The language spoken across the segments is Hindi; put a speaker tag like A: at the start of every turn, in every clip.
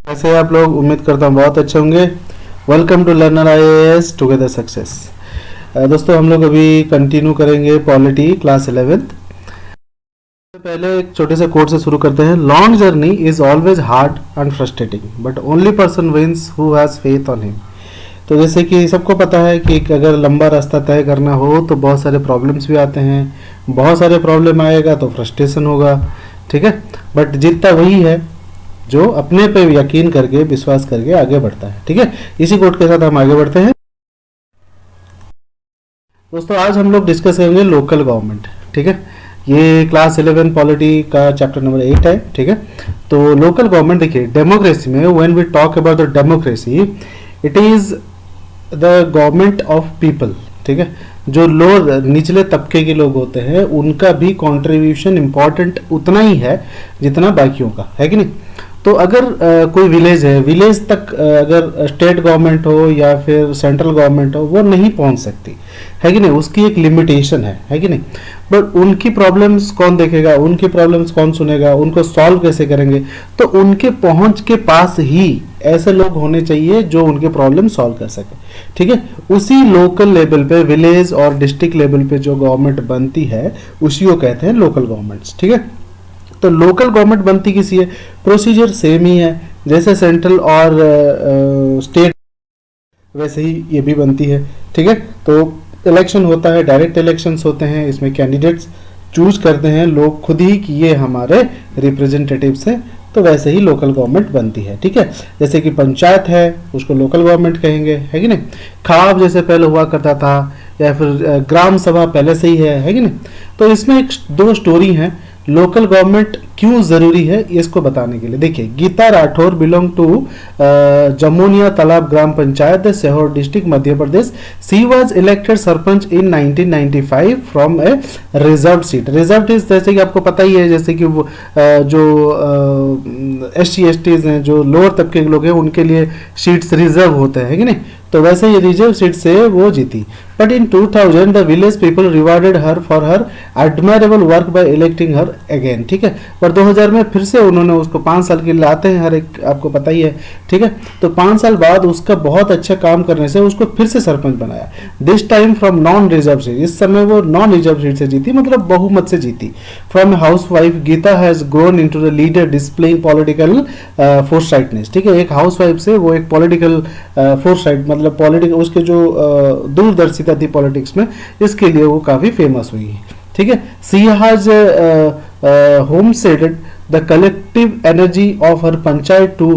A: ऐसे आप लोग उम्मीद करता हूँ बहुत अच्छे होंगे। Welcome to Learner IAS together success. दोस्तों हम लोग अभी कंटिन्यू करेंगे पॉलिटी क्लास 11th। पहले एक छोटे से कोट से शुरू करते हैं। Long journey is always hard and frustrating but only person wins who has faith on him. तो जैसे कि सबको पता है कि अगर लंबा रास्ता तय करना हो तो बहुत सारे प्रॉब्लम्स भी आते हैं, बहुत सारे प्रॉब्लम आएगा तो फ्रस्ट्रेशन होगा, ठीक है। बट जीतता वही है जो अपने पे यकीन करके विश्वास करके आगे बढ़ता है, ठीक है। इसी कोट के साथ हम आगे बढ़ते हैं। दोस्तों आज हम लोग डिस्कस करेंगे लोकल गवर्नमेंट, ठीक है। ये क्लास 11 पॉलिटी का चैप्टर नंबर 8 है, ठीक है। तो लोकल गवर्नमेंट देखिए, डेमोक्रेसी में when we talk about the democracy it is the government of people, ठीक है। जो लोग निचले तबके के लोग होते हैं उनका भी कंट्रीब्यूशन इंपॉर्टेंट उतना ही है जितना बाकियों का है कि नहीं। तो अगर कोई विलेज है, विलेज तक अगर स्टेट गवर्नमेंट हो या फिर सेंट्रल गवर्नमेंट हो वो नहीं पहुंच सकती है कि नहीं, उसकी एक लिमिटेशन है कि नहीं। बट उनकी प्रॉब्लम्स कौन देखेगा, उनकी प्रॉब्लम्स कौन सुनेगा, उनको सॉल्व कैसे करेंगे, तो उनके पहुंच के पास ही ऐसे लोग होने चाहिए जो उनके प्रॉब्लम सॉल्व कर सके, ठीक है। उसी लोकल लेवल पे, विलेज और डिस्ट्रिक्ट लेवल पे जो गवर्नमेंट बनती है उसी को कहते हैं लोकल गवर्नमेंट्स, ठीक है। तो लोकल गवर्नमेंट बनती किसी है, प्रोसीजर सेम ही है जैसे सेंट्रल और स्टेट वैसे ही ये भी बनती है, ठीक है। तो इलेक्शन होता है, डायरेक्ट इलेक्शंस होते हैं, इसमें कैंडिडेट्स चूज करते हैं लोग खुद ही कि ये हमारे रिप्रेजेंटेटिव्स हैं। तो वैसे ही लोकल गवर्नमेंट बनती है, ठीक है। जैसे कि पंचायत है उसको लोकल गवर्नमेंट कहेंगे, है कि नहीं। खाब जैसे पहले हुआ करता था या फिर ग्राम सभा पहले से ही है कि नहीं। तो इसमें एक दो स्टोरी है लोकल गवर्नमेंट क्यों जरूरी है इसको बताने के लिए। देखिए, Geeta Rathore belong to Jamuniya Talab gram panchayat Sehore district Madhya Pradesh. She was elected sarpanch in 1995 from a reserve seat. Reserve is जैसे कि आपको पता ही है, जैसे कि वो जो SC/STs हैं, जो लोअर तबके के लोग हैं उनके लिए सीट्स रिजर्व होते हैं कि नहीं। तो वैसे ये रिजर्व सीट से वो जीती। But in 2000 the village people rewarded her for her admirable work by electing her again, ठीक है। पर 2000 में फिर से उन्होंने उसको 5 साल के लिए लाते हैं हर एक, आपको पता ही है, ठीक है। तो 5 साल बाद उसका बहुत अच्छा काम करने से उसको फिर से सरपंच बनाया, this time from non reserve seat. इस समय वो नॉन रिजर्व सीट से जीती, मतलब बहुमत से जीती। From housewife Geeta has grown into the leader displaying political foresightness, ठीक है। एक हाउस वाइफ से वो एक पॉलिटिकल फोरसाइट, मतलब पॉलिटिकल उसके जो दूरदर्शिता थी पॉलिटिक्स में, इसके लिए वो काफी फेमस हुई है, ठीक है। सी has homesteaded the collective energy of her panchayat to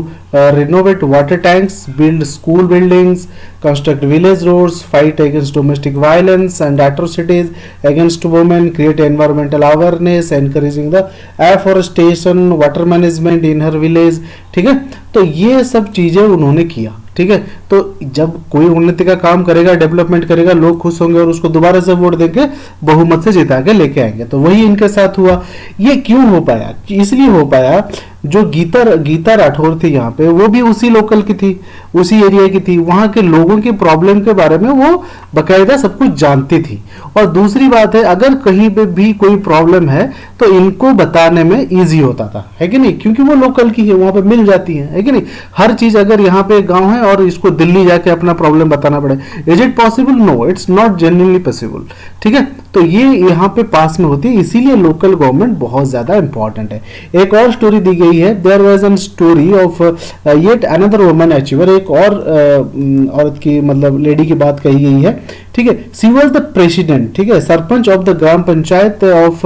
A: renovate water tanks, build school buildings, construct village roads, fight against domestic violence and atrocities against women, create environmental awareness, encouraging the afforestation, water management in her village, ठीक है। तो ये सब चीजें उन्होंने किया, ठीक है। तो जब कोई उन्नति का काम करेगा, डेवलपमेंट करेगा, लोग खुश होंगे और उसको दोबारा से वोट देके बहुमत से जिता के लेके आएंगे। तो वही इनके साथ हुआ। ये क्यों हो पाया, इसलिए हो पाया जो गीता राठौर थी यहाँ पे, वो भी उसी लोकल की थी, उसी एरिया की थी। वहां के लोगों की प्रॉब्लम के बारे में वो बकायदा सब कुछ जानती थी। और दूसरी बात है, अगर कहीं पे भी कोई प्रॉब्लम है तो इनको बताने में इजी होता था, है कि नहीं, क्योंकि वो लोकल की है, वहां पे मिल जाती है कि नहीं। हर चीज अगर यहाँ पे गांव है और इसको दिल्ली जाके अपना प्रॉब्लम बताना पड़े, is it possible? No, it's not genuinely possible, ठीक है। तो ये यहाँ पे पास में होती है, इसीलिए लोकल गवर्नमेंट बहुत ज्यादा इंपॉर्टेंट है। एक और स्टोरी दी गई है, there was an story of yet another woman achiever. एक और औरत की, मतलब लेडी की बात कही गई है, ठीक है। सी वाज द प्रेसिडेंट, ठीक है, sarpanch of the gram panchayat of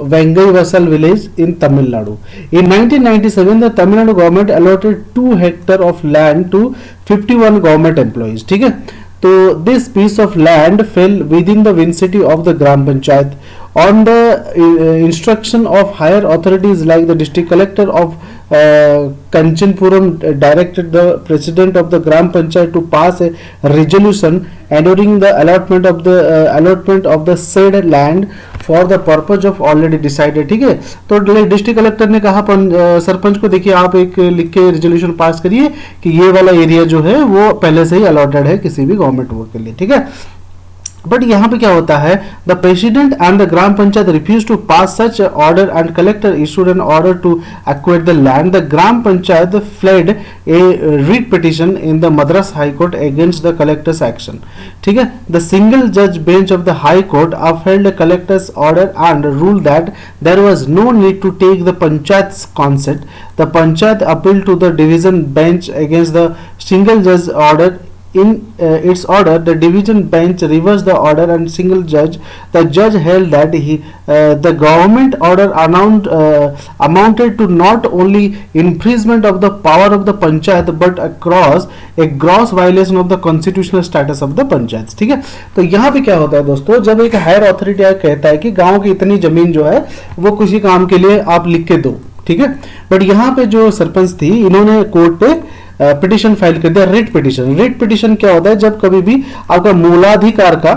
A: Vengai Vasal village in Tamil Nadu. In 1997 the Tamil Nadu government allotted 2 hectare of land to 51 government employees, ठीक है। तो this piece of land fell within the विंसिटी of the gram panchayat on the instruction of higher authorities like the district collector of Kanchanpuram directed the president of the Gram Panchayat to pass a resolution ordering the allotment of the said land for the purpose of already decided, ठीक है। तो डिस्ट्रिक्ट कलेक्टर ने कहा सरपंच को, देखिए आप एक लिख के रेजोल्यूशन पास करिए कि ये वाला एरिया जो है वो पहले से ही अलॉटेड है किसी भी गवर्नमेंट वर्क के लिए, ठीक है। बट यहाँ पे क्या होता है, the president and the gram panchayat refuse to pass such order and collector issued an order to acquire the land. The gram panchayat filed a writ petition in the Madras high court against the collector's action. ठीक है, द सिंगल जज bench of the high court upheld the collector's order and ruled that there was no need to take the panchayat's consent. The panchayat appealed to the division bench against the single judge order. In its order, the division bench reversed the order and single judge. The judge held that the government order amounted to not only infringement of the power of the panchayat but a gross violation of the constitutional status of the panchayat. ठीक है, तो यहाँ पे क्या होता है दोस्तों, जब एक हायर अथॉरिटी कहता है कि गांव की इतनी जमीन जो है वो किसी काम के लिए आप लिख के दो, ठीक है, बट यहाँ पे जो सरपंच थी इन्होंने कोर्ट पे पिटिशन फाइल कर दिया, रिट पिटिशन. रिट पिटिशन क्या होता है, जब कभी भी आपका मूलाधिकार का,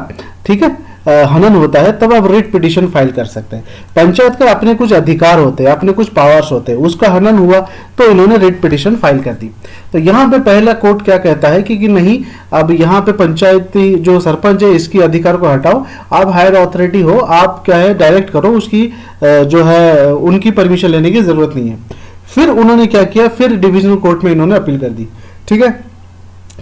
A: ठीक है, हनन होता है तब आप रिट पिटिशन फाइल कर सकते हैं. पंचायत के अपने कुछ अधिकार होते हैं, अपने कुछ पावर्स होते हैं, उसका हनन हुआ तो इन्होंने रिट पिटिशन फाइल कर दी. तो यहाँ पे पहला कोर्ट क्या कहता है कि नहीं, अब यहाँ पे पंचायती जो सरपंच है इसकी अधिकार को हटाओ, आप हायर अथॉरिटी हो, आप क्या है डायरेक्ट करो, उसकी जो है उनकी परमिशन लेने की जरूरत नहीं है. फिर उन्होंने क्या किया, फिर डिविजनल कोर्ट में इन्होंने अपील कर दी. ठीक है,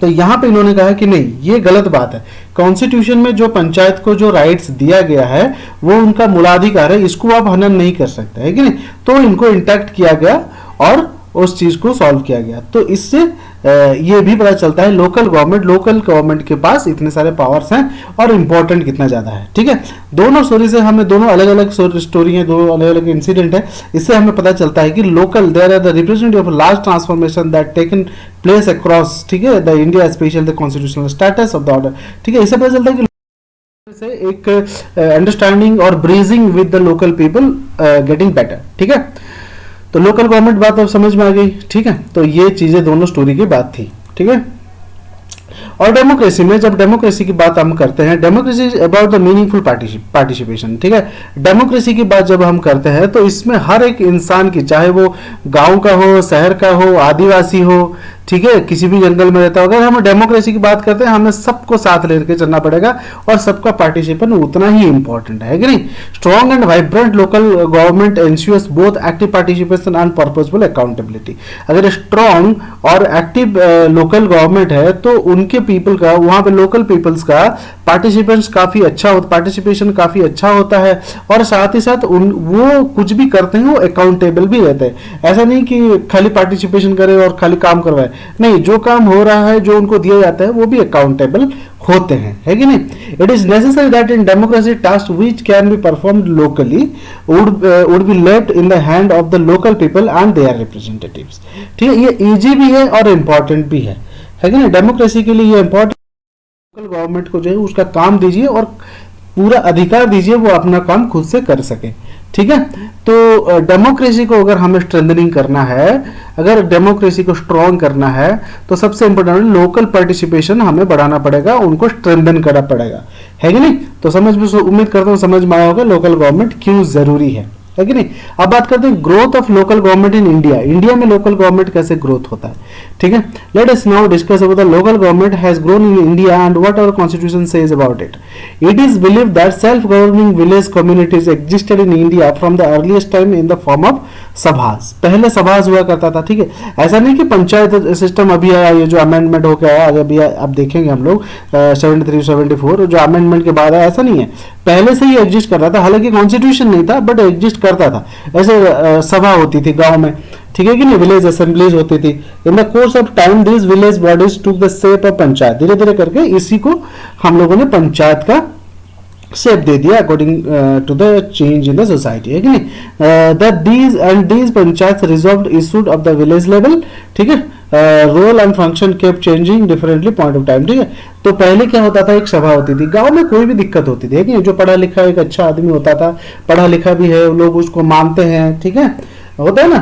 A: तो यहां पे इन्होंने कहा कि नहीं, ये गलत बात है. कॉन्स्टिट्यूशन में जो पंचायत को जो राइट्स दिया गया है वो उनका मूलाधिकार है, इसको आप हनन नहीं कर सकते, है कि नहीं. तो इनको इंटैक्ट किया गया और उस चीज को सॉल्व किया गया. तो इससे ये भी पता चलता है लोकल गवर्नमेंट के पास इतने सारे पावर्स हैं और इम्पोर्टेंट कितना ज्यादा है. ठीक है, दोनों स्टोरी से हमें, दोनों अलग अलग स्टोरी है, दो अलग अलग इंसिडेंट है, इससे हमें पता चलता है कि local there are the representative of large transformation that taken place across, ठीक है, the India special the constitutional status of the order. ठीक है, इससे पता चलता है कि से एक अंडरस्टैंडिंग और bridging with the local people getting better. ठीक है, तो लोकल गवर्नमेंट बात अब समझ में आ गई. ठीक है, तो ये चीजें दोनों स्टोरी की बात थी. ठीक है, और डेमोक्रेसी में, जब डेमोक्रेसी की बात हम करते हैं, democracy is about the meaningful participation. ठीक है, डेमोक्रेसी की बात जब हम करते हैं तो इसमें हर एक इंसान की, चाहे वो गांव का हो, शहर का हो, आदिवासी हो, ठीक है, किसी भी जंगल में रहता हो, अगर हम डेमोक्रेसी की बात करते हैं हमें सबको साथ लेकर चलना पड़ेगा और सबका पार्टिसिपेशन उतना ही इंपॉर्टेंट है कि नहीं. Strong and vibrant local government ensures both active participation and purposeful accountability. अगर स्ट्रॉन्ग और एक्टिव लोकल गवर्नमेंट है तो उनके पीपल का, वहां पे लोकल पीपल्स का पार्टिसिपेशन काफी अच्छा होता है और साथ ही साथ वो कुछ भी करते हैं वो अकाउंटेबल भी रहते हैं. ऐसा नहीं कि खाली पार्टिसिपेशन करे और खाली काम करवाए, नहीं, जो काम हो रहा है, जो उनको दिया जाता है वो भी अकाउंटेबल होते हैं, है कि नहीं. It is necessary that in democracy task which can be performed locally would be left in the hand of the local people and their representatives. ठीक है, ये इजी भी है और इंपॉर्टेंट भी है कि नहीं. डेमोक्रेसी के लिए ये इंपॉर्टेंट, लोकल गवर्नमेंट को जो है उसका काम दीजिए और पूरा अधिकार दीजिए, वो अपना काम खुद से कर सके. ठीक है, तो डेमोक्रेसी को अगर हमें स्ट्रेंथनिंग करना है, अगर डेमोक्रेसी को स्ट्रॉन्ग करना है तो सबसे इंपॉर्टेंट लोकल पार्टिसिपेशन हमें बढ़ाना पड़ेगा, उनको स्ट्रेंथन करना पड़ेगा, है कि नहीं. तो उम्मीद करता हूं समझ में आया होगा लोकल गवर्नमेंट क्यों जरूरी है कि नहीं. अब बात करते हैं growth of local government in India. India में लोकल गवर्नमेंट कैसे ग्रोथ होता है. ठीक है, let us now discuss about the local government has grown in India and what our constitution says about it. It is believed that self governing village communities existed in India from the earliest time in the form of sabhas. पहले सभास हुआ करता था. ठीक है, ऐसा नहीं कि पंचायत सिस्टम अभी आया, ये जो अमेंडमेंट होकर आया, अभी अब देखेंगे हम लोग 73-74 जो अमेंडमेंट के बाद आया, ऐसा नहीं है, पहले से ही एग्जिस्ट कर रहा था. हालांकि कॉन्स्टिट्यूशन नहीं था बट एग्जिस्ट करता था. ऐसे सभा होती थी गांव में, ठीक है कि नहीं, विलेज असेंबलीज होती थी. In the course of time this village bodies took the shape of panchayat. धीरे धीरे करके इसी को हम लोगों ने पंचायत का शेप दे दिया according to the change in the society, है कि नहीं. That these panchayat resolved issued of the village level. ठीक है, role and function kept changing differently point of time. ठीक है, तो पहले क्या होता था, एक सभा होती थी गांव में, कोई भी दिक्कत होती थी, है कि जो पढ़ा लिखा एक अच्छा आदमी होता था, पढ़ा लिखा भी है, लोग उसको मानते हैं, ठीक है, होता है ना.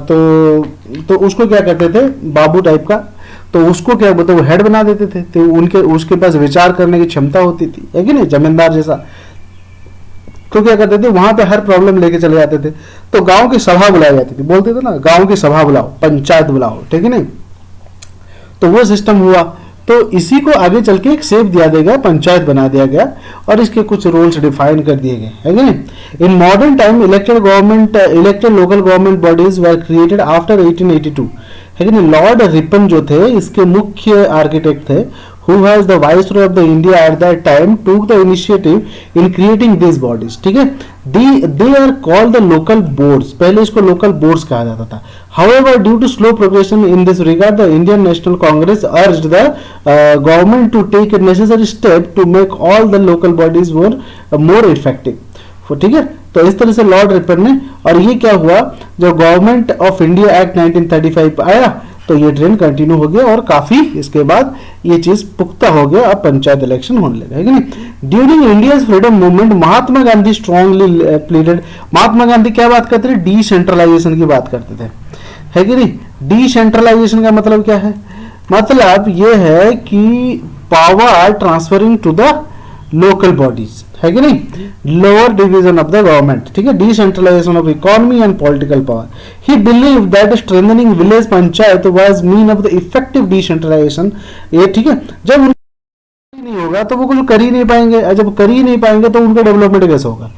A: तो उसको क्या करते थे, बाबू टाइप का, तो उसको क्या बोलते, वो हेड बना देते थे. तो उसके पास विचार करने की क्षमता होती थी, है कि नहीं, जमींदार जैसा. तो क्या करते थे, वहां पे हर प्रॉब्लम लेके चले जाते थे. तो गांव की सभा बुलाई जाती थी, बोलते थे ना, गांव की सभा बुलाओ, पंचायत बुलाओ, ठीक है नहीं. तो वो सिस्टम हुआ. तो इसी को आगे चल के एक शेप दिया देगा, पंचायत बना दिया गया और इसके कुछ रूल्स डिफाइन कर दिए गए, है कि नहीं। In modern time elected local government bodies were created after 1882, है कि नहीं। लॉर्ड रिपन जो थे इसके मुख्य आर्किटेक्ट थे, who has the viceroy of the India at that time took the initiative in creating these bodies, ठीक है। they are called the local boards, पहले इसको local boards कहा जाता था। however due to slow progression in this regard the Indian National Congress urged the government to take a necessary step to make all the local bodies more effective, ठीक है। तो इस तरह से लॉर्ड रिपन ने, और ये क्या हुआ, जब गवर्नमेंट ऑफ इंडिया एक्ट 1935 आया तो ये ट्रेंड कंटिन्यू हो गया और काफी इसके बाद ये चीज पुख्ता हो गया, अब पंचायत इलेक्शन होने लगा, है कि नहीं। During India's freedom movement Mahatma Gandhi strongly pleaded, Mahatma Gandhi क्या बात करते थे, डिसेंट्रलाइजेशन की बात करते थे, है कि नहीं। डिसेंट्रलाइजेशन का मतलब क्या है, मतलब ये है कि power transferring to the local bodies, है कि नहीं, lower division of the government, ठीक है। Decentralisation of economy and political power. He believe that strengthening village panchayat was mean of the effective decentralisation, ये ठीक है। जब नहीं होगा तो वो कुछ कर ही नहीं पाएंगे, और जब कर ही नहीं पाएंगे तो उनका डेवलपमेंट कैसे होगा,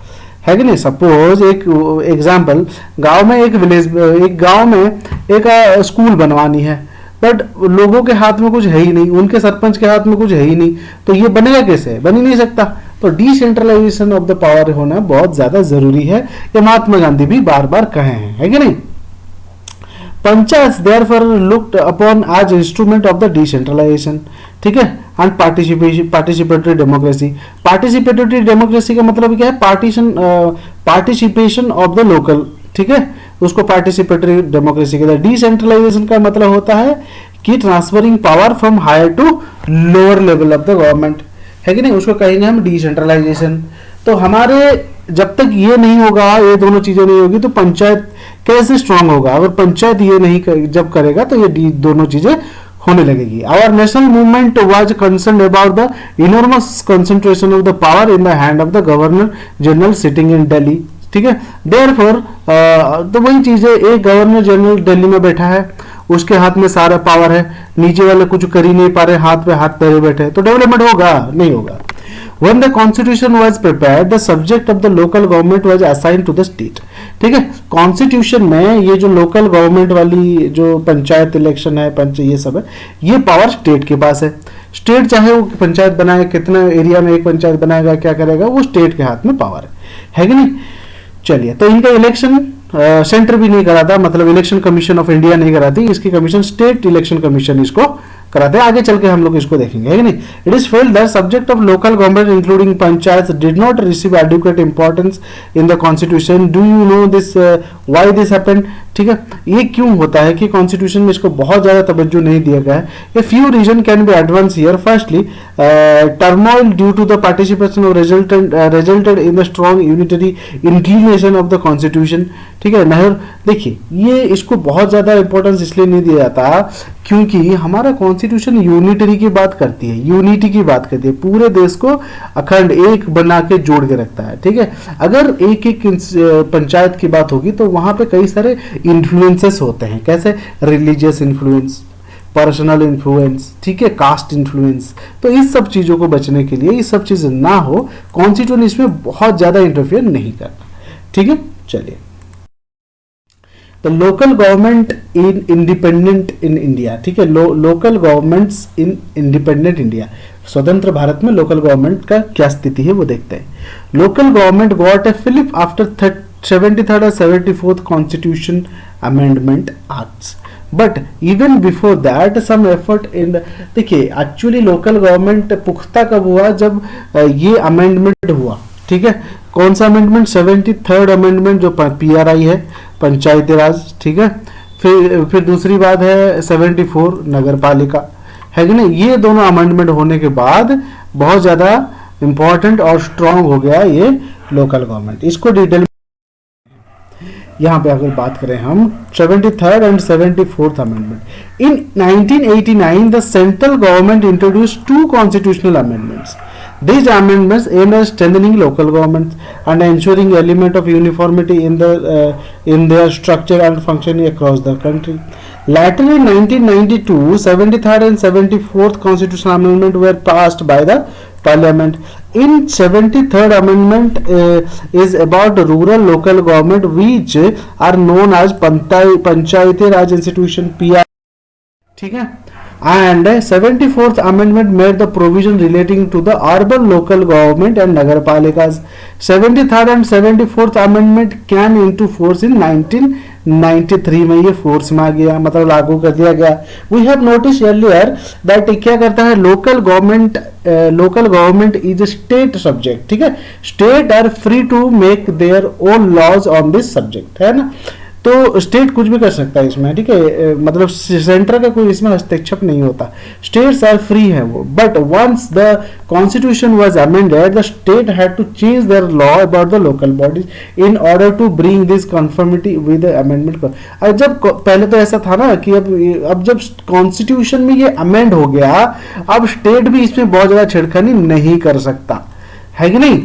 A: है कि नहीं। सपोज एक एग्जाम्पल, गांव में एक गांव में एक स्कूल बनवानी है, बट लोगों के हाथ में कुछ है ही नहीं, उनके सरपंच के हाथ में कुछ है ही नहीं, तो ये बनेगा कैसे, बन ही नहीं सकता। तो डिसेंट्रलाइजेशन ऑफ द पावर होना बहुत ज्यादा जरूरी है, ये महात्मा गांधी भी बार बार कहे हैं, है कि नहीं। Panchayat therefore looked upon as instrument of the decentralisation, ठीक है, and participatory democracy. Participatory democracy का मतलब क्या है, पार्टिसिपेशन ऑफ द लोकल, ठीक है, उसको पार्टिसिपेटरी डेमोक्रेसी कहते हैं। डिसेंट्रलाइजेशन का मतलब होता है कि transferring power from higher to lower level of the government, है कि नहीं, उसको कहेंगे हम डिसेंट्रलाइजेशन। तो हमारे जब तक ये नहीं होगा, ये दोनों चीजें नहीं होगी, तो पंचायत कैसे स्ट्रांग होगा। अगर पंचायत ये नहीं जब करेगा तो ये दोनों चीजें होने लगेगी। Our national movement was concern about the enormous concentration of the power in the hand of the governor general sitting in Delhi, ठीक है। देयरफॉर तो वही चीज है, एक गवर्नर जनरल दिल्ली में बैठा है, उसके हाथ में सारा पावर है, नीचे वाले कुछ कर ही नहीं पा रहे, हाथ पे हाथ पैरे बैठे, तो डेवलपमेंट होगा नहीं होगा। When the constitution was prepared, the subject of the local government was assigned to the state, ठीक है। कॉन्स्टिट्यूशन में ये जो लोकल गवर्नमेंट वाली जो पंचायत इलेक्शन है, ये सब है, ये पावर स्टेट के पास है। स्टेट चाहे वो पंचायत बनाए, कितना एरिया में एक पंचायत बनाएगा, क्या करेगा, वो स्टेट के हाथ में पावर है कि नहीं। चलिए, तो इनका इलेक्शन सेंटर भी नहीं कराता, मतलब इलेक्शन कमीशन ऑफ इंडिया नहीं कराती, इसकी कमीशन स्टेट इलेक्शन कमीशन इसको कराते हैं। आगे चल के हम लोग इसको देखेंगे, है कि नहीं। It is failed that subject of local government including panchayat did not receive adequate importance in the constitution. Do you know this, why this happened, ठीक है। ये क्यों होता है कि कॉन्स्टिट्यूशन में इसको बहुत ज्यादा तवज्जो नहीं दिया गया है। A few reason can be advance here. Firstly, turmoil due to the participation of resulted in the strong unitary inclination of the constitution, ठीक है। नहीं, देखिए ये इसको बहुत ज्यादा इंपॉर्टेंस इसलिए नहीं दिया जाता क्योंकि हमारा कॉन्स्टिट्यूशन यूनिटरी की बात करती है, यूनिटी की बात करती है, पूरे देश को अखंड एक बना के जोड़ के रखता है, ठीक है। अगर एक एक पंचायत की बात होगी तो वहां पे कई सारे इन्फ्लुएंसेस होते हैं, कैसे रिलीजियस इन्फ्लुएंस, पर्सनल इन्फ्लुएंस, ठीक है, कास्ट इन्फ्लुएंस। तो इस सब चीजों को बचने के लिए, ये सब चीजें ना हो, कॉन्स्टिट्यूशन इसमें बहुत ज्यादा इंटरफेयर नहीं करना, ठीक है। चलिए, तो local government in independent in India, ठीक है, local governments in independent India, स्वतंत्र भारत में लोकल गवर्नमेंट का क्या स्थिति है वो देखते हैं। Local government got a fillip after 73rd और 74th constitution amendment acts, but even before that some effort in, देखिए एक्चुअली लोकल गवर्नमेंट पुख्ता कब हुआ, जब ये अमेंडमेंट हुआ, ठीक है। कौन सा अमेंडमेंट, 73rd अमेंडमेंट जो पीआरआई है, पंचायती राज, ठीक है। फिर दूसरी बात है 74 नगर पालिका, है कि नहीं। ये दोनों अमेंडमेंट होने के बाद बहुत ज्यादा इंपॉर्टेंट और स्ट्रांग हो गया ये लोकल गवर्नमेंट। इसको डिटेल यहाँ पे अगर बात करें हम 73rd and 74th amendment. In 1989 the central government introduced 2 constitutional amendments. These amendments aim at strengthening local governments and ensuring element of uniformity in their structure and functioning across the country. Later in 1992, 73rd and 74th constitutional amendment were passed by the parliament. In 73rd amendment is about rural local government, which are known as Panchayati Raj Institution (PI). ठीक है. And 74th amendment made the provision relating to the urban local government and nagarpalikas. 73rd and 74th amendment came into force in 1993 में ये फोर्स में आ गया, मतलब लागू कर दिया गया. We have notice earlier that क्या करता है, local government is a state subject. ठीक है, state are free to make their own laws on this subject, है ना. तो स्टेट कुछ भी कर सकता है इसमें. ठीक है, मतलब सेंटर का कोई इसमें हस्तक्षेप नहीं होता. स्टेट्स आर फ्री है वो. But once the constitution was amended, the state had to change their law about the local bodies in order to bring this conformity with amendment. अब जब पहले तो ऐसा था ना कि अब जब कॉन्स्टिट्यूशन में ये अमेंड हो गया, अब स्टेट भी इसमें बहुत ज्यादा छेड़खानी नहीं कर सकता है कि नहीं.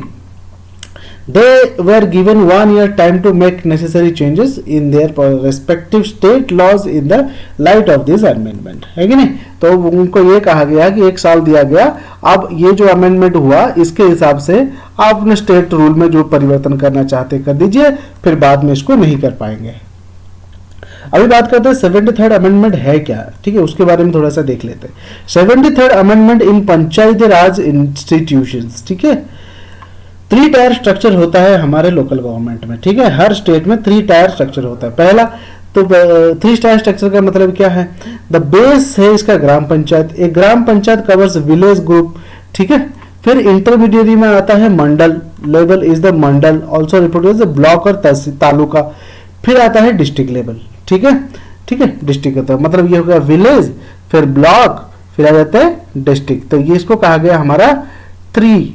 A: They were given 1 year time to make necessary changes in their respective state laws in the light of this amendment, है कि नहीं. तो उनको ये कहा गया कि 1 साल दिया गया, अब ये जो अमेंडमेंट हुआ इसके हिसाब से आप अपने स्टेट रूल में जो परिवर्तन करना चाहते कर दीजिए, फिर बाद में इसको नहीं कर पाएंगे. अभी बात करते हैं 73rd अमेंडमेंट है क्या. ठीक है, उसके बारे में थोड़ा सा देख लेते हैं. 73rd amendment in Panchayati Raj institutions. ठीक है, 3 टायर स्ट्रक्चर होता है हमारे लोकल गवर्नमेंट में. ठीक है, हर स्टेट में 3 टायर स्ट्रक्चर होता है. पहला तो 3 टायर स्ट्रक्चर का मतलब क्या है, द बेस है इसका ग्राम पंचायत. एक gram panchayat covers village group. ठीक है, फिर इंटरमीडिएट में आता है mandal. Level is the mandal, also report as block और तालुका. फिर आता है डिस्ट्रिक्ट लेवल. ठीक है, ठीक है, डिस्ट्रिक्ट होता है, मतलब ये हो गया विलेज, फिर ब्लॉक, फिर आ जाता है डिस्ट्रिक्ट. तो ये इसको कहा गया हमारा 3.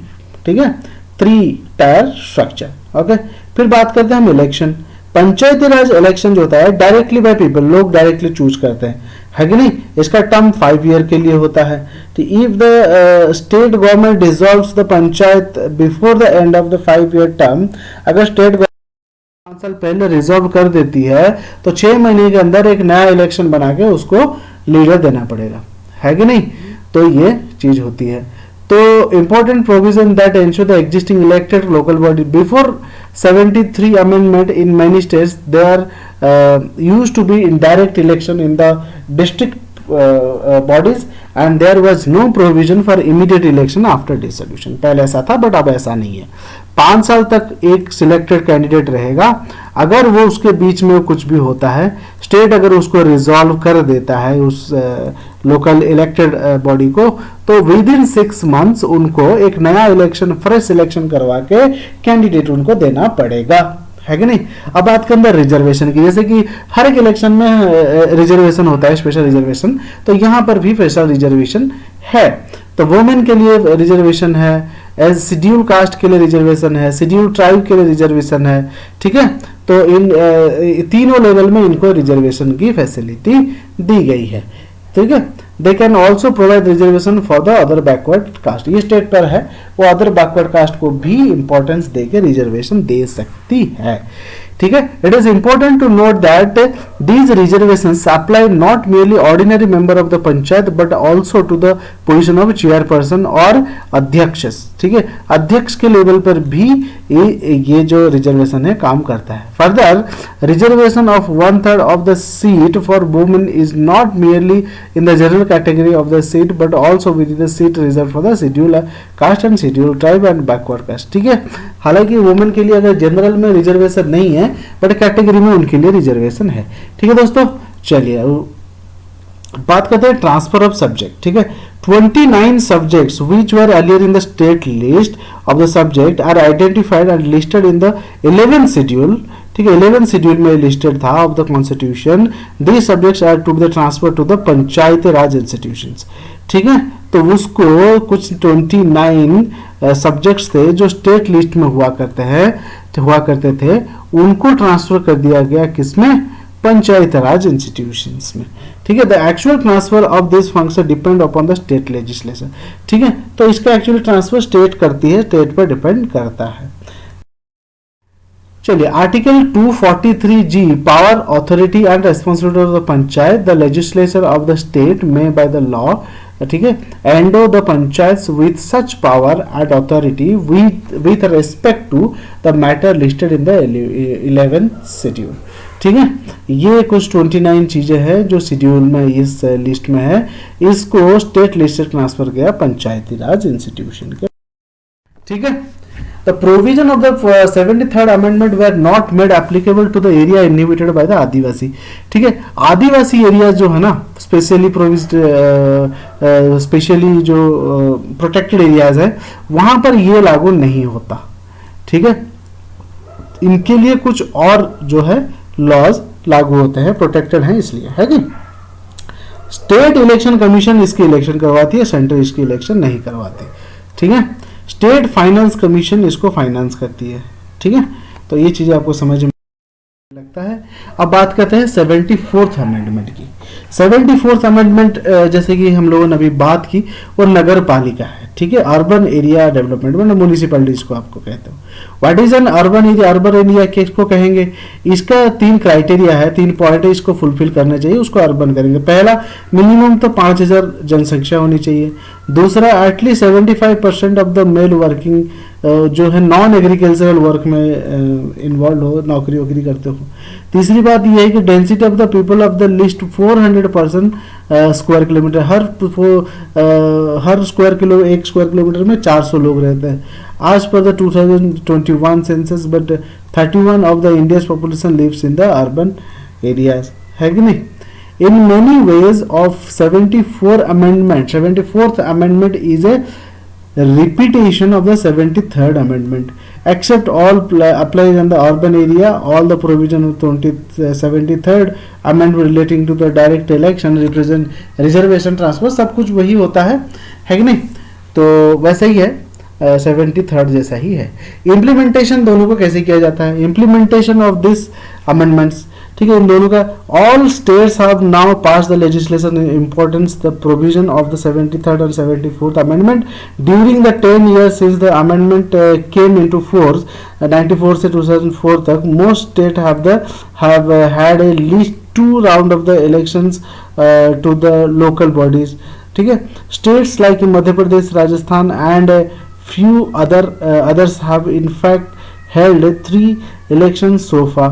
A: ठीक है, 3 टायर स्ट्रक्चर. ओके, फिर बात करते हैं हम इलेक्शन. पंचायती राज इलेक्शन जो होता है डायरेक्टली बाय पीपल, लोग डायरेक्टली चूज करते हैं, है कि नहीं. इसका टर्म 5 ईयर के लिए होता है. If the state government dissolves the panchayat before the end of the 5 year term, अगर स्टेट 5 साल पहले रिजॉल्व कर देती है तो 6 महीने के अंदर एक नया इलेक्शन बना के उसको लीडर देना पड़ेगा, है कि नहीं. तो ये चीज होती है. तो important provision that ensure the existing elected local body before 73 amendment in many states they are used to be in direct election in the district bodies and there was no provision for immediate election after dissolution. पहले ऐसा था बट अब ऐसा नहीं है. 5 साल तक एक सिलेक्टेड कैंडिडेट रहेगा. अगर वो उसके बीच में कुछ भी होता है, स्टेट अगर उसको रिजॉल्व कर देता है उस लोकल इलेक्टेड बॉडी को, तो विद इन 6 मंथ्स उनको एक नया इलेक्शन, फ्रेश इलेक्शन करवा के कैंडिडेट उनको देना पड़ेगा, है कि नहीं. अब बात करते हैं रिजर्वेशन की. जैसे कि हर एक इलेक्शन में रिजर्वेशन होता है, स्पेशल रिजर्वेशन, तो यहाँ पर भी स्पेशल रिजर्वेशन है. तो वुमेन के लिए रिजर्वेशन है, एज शेड्यूल कास्ट के लिए रिजर्वेशन है, शेड्यूल ट्राइब के लिए रिजर्वेशन है. ठीक है, तो इन तीनों लेवल में इनको रिजर्वेशन की फैसिलिटी दी गई है. ठीक है, they can also provide reservation for the other backward caste. ये स्टेट पर है, वो अदर बैकवर्ड कास्ट को भी इंपॉर्टेंस देके रिजर्वेशन दे सकती है. ठीक है, it is important to note that these reservations apply not merely ordinary member of the panchayat but also to the position of chairperson और अध्यक्ष. ठीक है, अध्यक्ष के लेवल पर भी ये जो रिजर्वेशन है काम करता है. Further, reservation of 1/3 of the seat for women is not merely in the general category of the seat but also with the seat reserve for the schedule caste and schedule tribe and backward caste. ठीक है, हालांकि वुमेन के लिए अगर जनरल में रिजर्वेशन नहीं है बट कैटेगरी में उनके लिए रिजर्वेशन है. ठीक है दोस्तों, चलिए बात करते हैं ट्रांसफर ऑफ सब्जेक्ट. ठीक है, 29 subjects which were earlier in the state list of the subject are identified and listed in the 11th schedule. ठीक है, 11th schedule में listed था of the constitution. These subjects are to be transferred to the Panchayati Raj institutions. ठीक है, तो उसको कुछ 29 सब्जेक्ट्स थे जो स्टेट लिस्ट में हुआ करते थे, उनको ट्रांसफर कर दिया गया किसमें, पंचायती राज इंस्टीट्यूशंस में. ठीक है, the actual transfer of this function depend upon the state legislation. ठीक है, तो इसका एक्चुअली ट्रांसफर स्टेट करती है, स्टेट पर डिपेंड करता है. चलिए article 243G power authority and responsibility of the panchayat the legislature of the state में बाय द लॉ, ठीक है, endow the panchayat with such power and authority with respect to the matter listed in the 11th schedule. ठीक है, ये कुछ 29 चीजें हैं जो शेड्यूल में इस लिस्ट में है, इसको स्टेट लिस्ट से ट्रांसफर किया पंचायती राज इंस्टीट्यूशन के। ठीक है, The provision of the 73rd amendment were not made applicable to the area inhabited by the आदिवासी। ठीक है, आदिवासी एरिया जो है ना, स्पेशली जो प्रोटेक्टेड एरियाज है, वहां पर ये लागू नहीं होता। ठीक है, इनके लिए कुछ और जो है लॉज लागू होते हैं, प्रोटेक्टेड हैं इसलिए, है कि स्टेट इलेक्शन कमीशन इसकी इलेक्शन करवाती है, सेंटर इसकी इलेक्शन नहीं करवाती। ठीक है, स्टेट फाइनेंस कमीशन इसको फाइनेंस करती है। ठीक है, तो ये चीजें आपको समझ में लगता है। अब बात करते हैं 74th अमेंडमेंट की। 74th अमेंडमेंट जैसे कि हम लोगों ने अभी बात की, वो नगर पालिका है। ठीक है, अर्बन एरिया डेवलपमेंट मतलब म्यूनिसिपैलिटीज को आपको कहते हो। What is an urban area? Urban area किसको कहेंगे? इसका 3 क्राइटेरिया है, 3 पॉइंट है, इसको फुलफिल करना चाहिए, उसको अर्बन करेंगे। पहला, मिनिमम तो 5000 जनसंख्या होनी चाहिए। दूसरा, at least 75% of the mail working जो है नॉन एग्रीकल्चरल वर्क में इन्वॉल्व हो, नौकरी वोकरी करते हो। तीसरी बात यह है कि density of the people of the list 400% square kilometre, हर स्क्वायर किलोमीटर में 400 लोग रहते हैं। आज पर the 2021 census but 31 of the India's population lives in the urban areas, है कि नहीं? In many ways of 74th amendment is a repetition of the 73rd amendment, except all applies in the urban area. All the provision of 73rd amendment relating to the direct election, reservation transfer, सब कुछ वही होता है कि नहीं? तो वैसा ही है, 73rd जैसा ही है। इम्प्लीमेंटेशन दोनों को कैसे किया जाता है? इम्प्लीमेंटेशन ऑफ दिस अमेंडमेंट्स, ठीक है, इन दोनों का, all states have now pass the legislation in importance the provision of the 73rd and 74th amendment during the 10 years since the amendment came into force 94 से 2004 तक। Most state have had a least 2 round of the elections to the local bodies. ठीक है, states like Madhya Pradesh, Rajasthan and few others have in fact held 3 elections so far।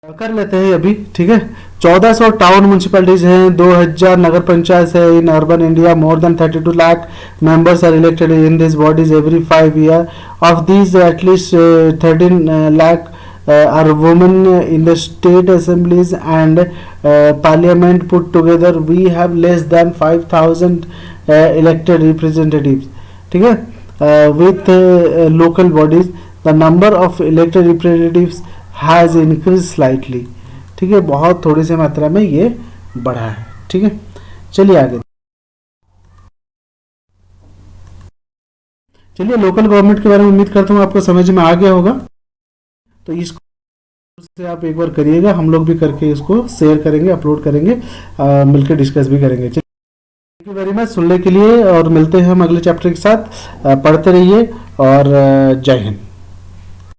A: कर लेते हैं अभी। ठीक है, 1400 टाउन म्यूनिसिपैलिटीज हैं, 2000 नगर पंचायत है in urban India. More than 32 lakh members are elected in these bodies every 5 years. Of these, at least 13 lakh are women in the state assemblies and parliament put together. We have less than 5000 elected representatives। ठीक है, with local bodies the number of elected representatives has increased slightly। ठीक है, बहुत थोड़ी सी मात्रा में ये बढ़ा है। ठीक है, चलिए आगे। चलिए, लोकल गवर्नमेंट के बारे में उम्मीद करता हूँ आपको समझ में आ गया होगा। तो इसको से आप एक बार करिएगा, हम लोग भी करके इसको शेयर करेंगे, अपलोड करेंगे, मिलकर डिस्कस भी करेंगे। थैंक यू वेरी मच सुनने के लिए, और मिलते हैं हम अगले चैप्टर के साथ। पढ़ते रहिए और जय हिंद।